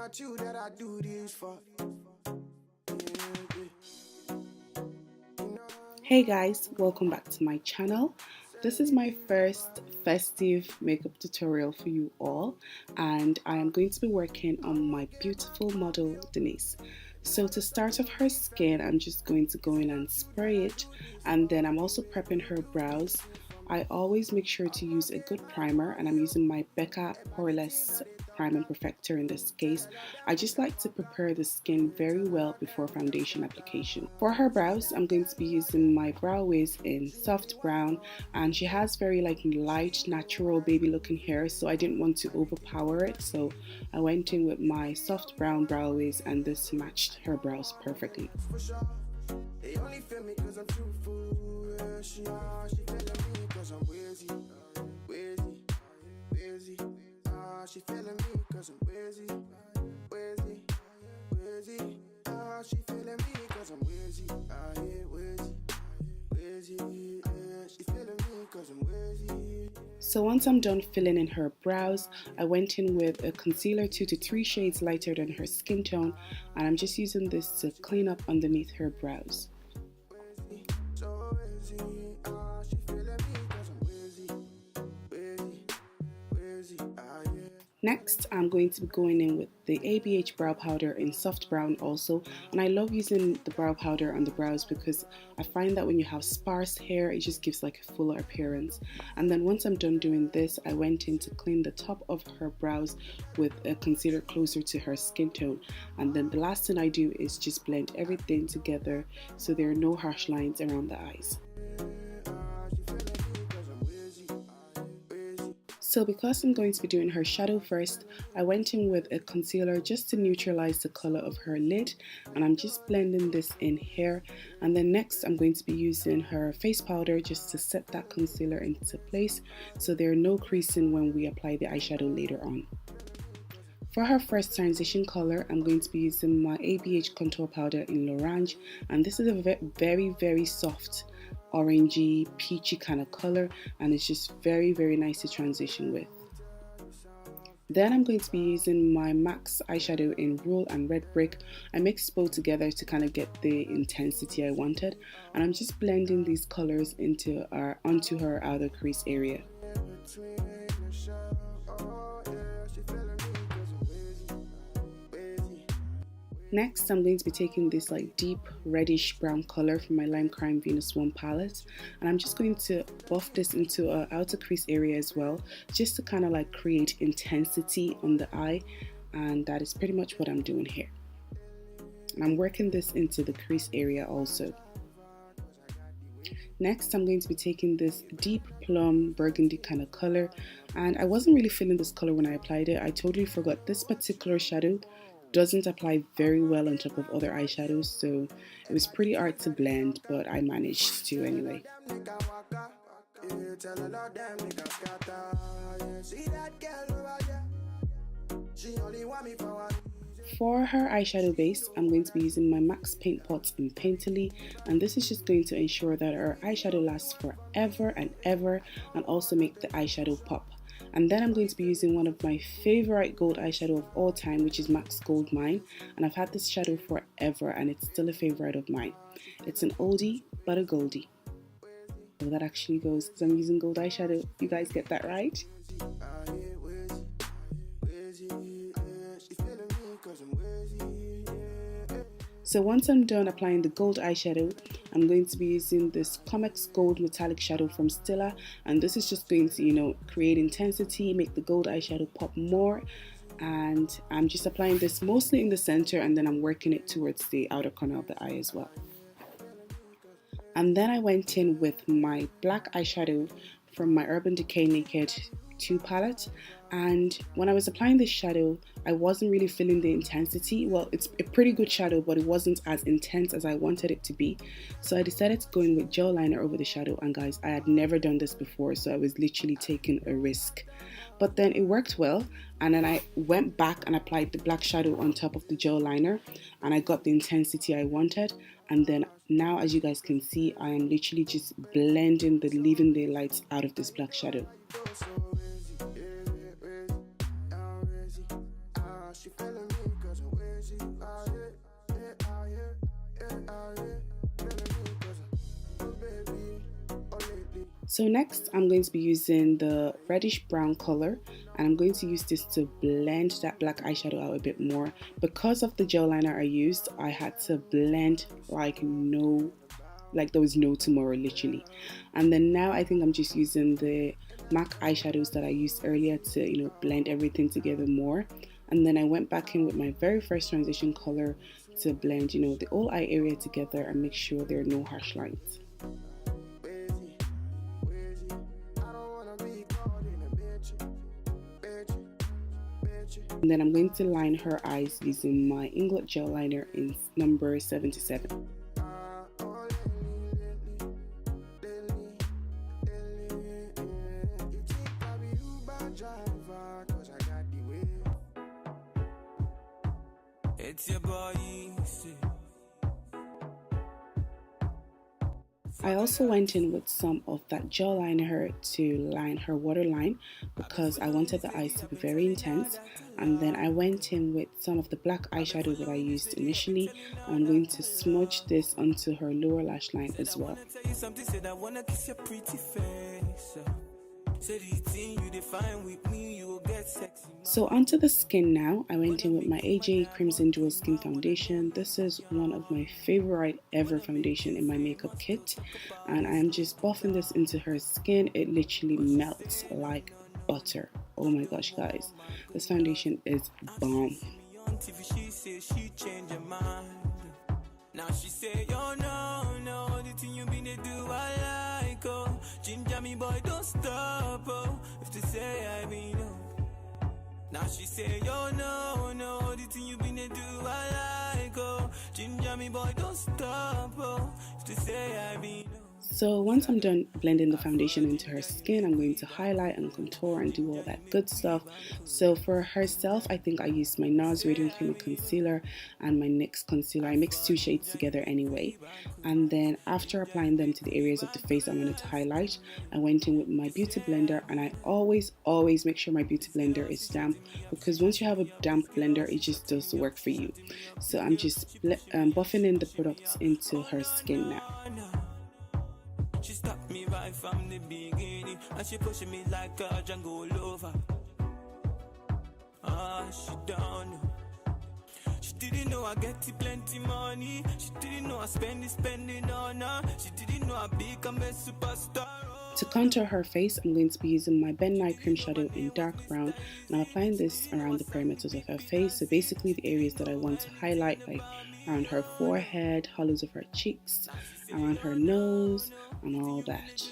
not you that I do this for. Hey guys, welcome back to my channel. This is my first festive makeup tutorial for you all, and I am going to be working on my beautiful model Denise. So to start off her skin, I'm just going to go in and spray it, and then I'm also prepping her brows. I always make sure to use a good primer, and I'm using my Becca Poreless Prime and Perfector in this case. I just like to prepare the skin very well before foundation application. For her brows, I'm going to be using my brow wiz in soft brown, and she has very light, natural baby looking hair, so I didn't want to overpower it, so I went in with my soft brown brow wiz, and this matched her brows perfectly. They only feel me cause I'm truthful. She feeling me cause I'm wheezy. She feeling me cause I'm wheezy. She feeling me cause I'm wheezy. She feeling me cause I'm wheezy. So once I'm done filling in her brows, I went in with a concealer 2 to 3 shades lighter than her skin tone, and I'm just using this to clean up underneath her brows. Next, I'm going to be going in with the ABH brow powder in soft brown also, and I love using the brow powder on the brows because I find that when you have sparse hair, it just gives like a fuller appearance. And then once I'm done doing this, I went in to clean the top of her brows with a concealer closer to her skin tone. And then the last thing I do is just blend everything together so there are no harsh lines around the eyes. So because I'm going to be doing her shadow first, I went in with a concealer just to neutralize the color of her lid, and I'm just blending this in here. And then next I'm going to be using her face powder just to set that concealer into place so there are no creasing when we apply the eyeshadow later on. For her first transition color, I'm going to be using my ABH contour powder in L'Orange, and this is a very soft orangey peachy kind of color, and it's just very nice to transition with. Then I'm going to be using my MAC's eyeshadow in Rule and Red Brick. I mixed both together to kind of get the intensity I wanted, and I'm just blending these colors onto her outer crease area. Next, I'm going to be taking this deep reddish brown color from my Lime Crime Venus 1 palette, and I'm just going to buff this into our outer crease area as well, just to kind of create intensity on the eye, and that is pretty much what I'm doing here. And I'm working this into the crease area also. Next, I'm going to be taking this deep plum burgundy kind of color, and I wasn't really feeling this color when I applied it. I totally forgot this particular shadow doesn't apply very well on top of other eyeshadows, so it was pretty hard to blend, but I managed to anyway. For her eyeshadow base, I'm going to be using my MAC's Paint Pot in Painterly, and this is just going to ensure that our eyeshadow lasts forever and ever, and also make the eyeshadow pop. And then I'm going to be using one of my favorite gold eyeshadow of all time, which is MAC's Gold Mine, and I've had this shadow forever and it's still a favorite of mine. It's an oldie but a goldie. So that actually goes because I'm using gold eyeshadow. You guys get that right? So once I'm done applying the gold eyeshadow, I'm going to be using this Comex Gold Metallic Shadow from Stila, and this is just going to, create intensity, make the gold eyeshadow pop more. And I'm just applying this mostly in the center, and then I'm working it towards the outer corner of the eye as well. And then I went in with my black eyeshadow from my Urban Decay Naked 2 palette, and when I was applying this shadow, I wasn't really feeling the intensity. Well, it's a pretty good shadow, but it wasn't as intense as I wanted it to be, so I decided to go in with gel liner over the shadow. And guys, I had never done this before, so I was literally taking a risk, but then it worked well. And then I went back and applied the black shadow on top of the gel liner, and I got the intensity I wanted. And then now, as you guys can see, I am literally just blending leaving the lights out of this black shadow. So next I'm going to be using the reddish brown color, and I'm going to use this to blend that black eyeshadow out a bit more. Because of the gel liner I used, I had to blend like there was no tomorrow, literally. And then now I think I'm just using the MAC eyeshadows that I used earlier to blend everything together more. And then I went back in with my very first transition color to blend the whole eye area together and make sure there are no harsh lines. And then I'm going to line her eyes using my Inglot gel liner in number 77. I also went in with some of that gel liner to line her waterline because I wanted the eyes to be very intense. And then I went in with some of the black eyeshadow that I used initially. I'm going to smudge this onto her lower lash line as well. So onto the skin now. I went in with my AJ Crimson Dual Skin Foundation. This is one of my favorite ever foundation in my makeup kit, and I am just buffing this into her skin. It literally melts like butter. Oh my gosh, guys, this foundation is bomb. Now she say, oh no, the thing you been to do, I like, oh. Ginger me boy, don't stop, oh. If they say I been, oh. Now she say, oh no, the thing you been to do, I like, oh. Ginger me boy, don't stop, oh. If they say I been, oh. So once I'm done blending the foundation into her skin, I'm going to highlight and contour and do all that good stuff. So for herself, I think I used my NARS Radiant Creamy Concealer and my NYX Concealer. I mixed two shades together anyway. And then after applying them to the areas of the face I wanted to highlight, I went in with my Beauty Blender, and I always make sure my Beauty Blender is damp, because once you have a damp blender, it just does the work for you. So I'm just buffing in the products into her skin now. She stopped me right from the beginning, and she pushing me like a jungle over. She don't know. She didn't know I get plenty money. She didn't know I spending on her. She didn't know I become a superstar. To contour her face, I'm going to be using my Ben Nye Cream Shadow in dark brown, and I'm applying this around the perimeters of her face. So basically the areas that I want to highlight, like around her forehead, hollows of her cheeks, around her nose, and all that.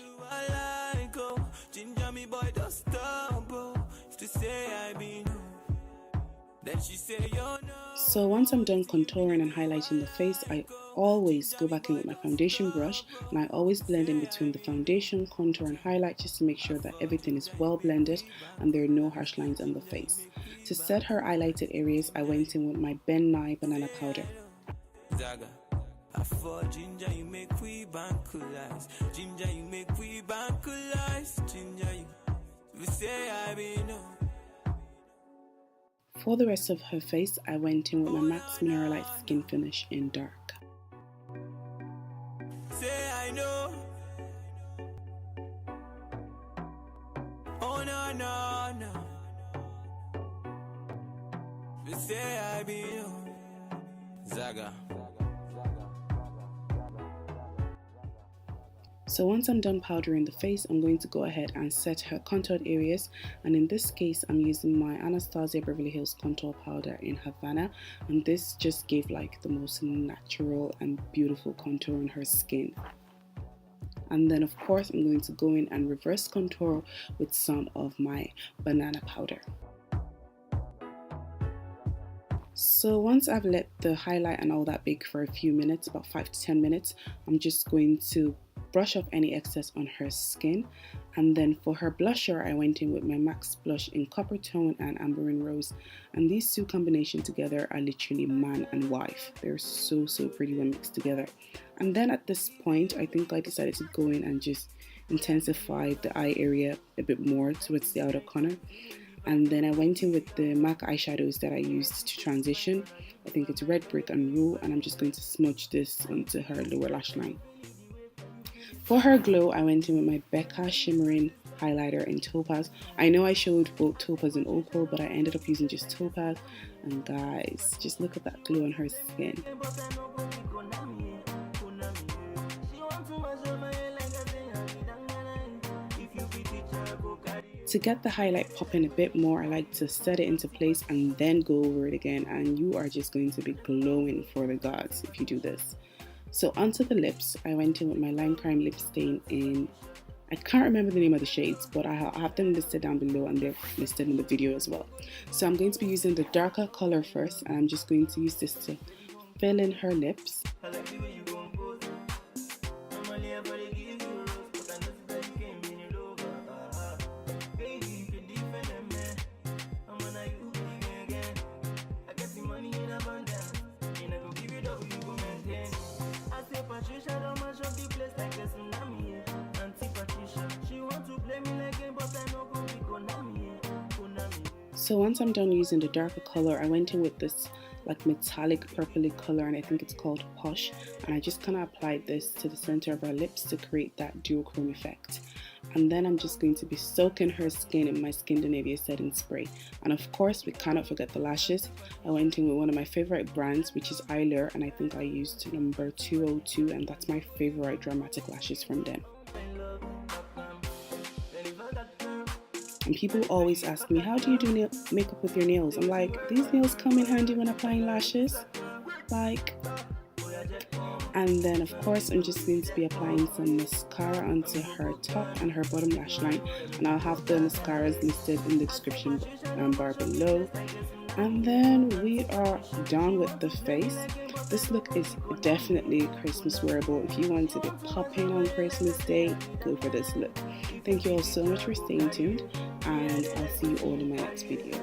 So once I'm done contouring and highlighting the face, I always go back in with my foundation brush, and I always blend in between the foundation, contour, and highlight just to make sure that everything is well blended and there are no harsh lines on the face. To set her highlighted areas, I went in with my Ben Nye banana powder. Ginger, you make we bankulize. Ginger, you make we bankulize. Ginger, you say I be no. For the rest of her face, I went in with my MAC Mineralite Skin Finish in dark. Say I know. Oh no. You say I be no. Zaga. So once I'm done powdering the face, I'm going to go ahead and set her contoured areas, and in this case I'm using my Anastasia Beverly Hills contour powder in Havana, and this just gave like the most natural and beautiful contour on her skin. And then of course I'm going to go in and reverse contour with some of my banana powder. So once I've let the highlight and all that bake for a few minutes, about 5 to 10 minutes, I'm just going to brush off any excess on her skin. And then for her blusher, I went in with my MAC blush in Copper Tone and Amber in Rose, and these two combinations together are literally man and wife. They're so pretty when mixed together. And then at this point, I think I decided to go in and just intensify the eye area a bit more towards the outer corner. And then I went in with the MAC eyeshadows that I used to transition. I think it's Red Brick and Rule, and I'm just going to smudge this onto her lower lash line. For her glow, I went in with my Becca Shimmering highlighter in Topaz. I know I showed both Topaz and Opal, but I ended up using just Topaz. And guys, just look at that glow on her skin. To get the highlight popping a bit more, I like to set it into place and then go over it again, and you are just going to be glowing for the gods if you do this. So onto the lips, I went in with my Lime Crime lip stain in, I can't remember the name of the shades, but I have them listed down below and they're listed in the video as well. So I'm going to be using the darker color first, and I'm just going to use this to fill in her lips. So once I'm done using the darker color, I went in with this like metallic purpley color, and I think it's called Posh, and I just kind of applied this to the center of her lips to create that duochrome effect. And then I'm just going to be soaking her skin in my Skindinavia setting spray. And of course, we cannot forget the lashes. I went in with one of my favorite brands, which is Eyelure, and I think I used number 202, and that's my favorite dramatic lashes from them. And people always ask me, how do you do makeup with your nails? I'm like, these nails come in handy when applying lashes. And then of course I'm just going to be applying some mascara onto her top and her bottom lash line, and I'll have the mascaras listed in the description bar below. And then we are done with the face. This look is definitely Christmas wearable. If you want to be popping on Christmas Day, go for this look. Thank you all so much for staying tuned, and I'll see you all in my next video.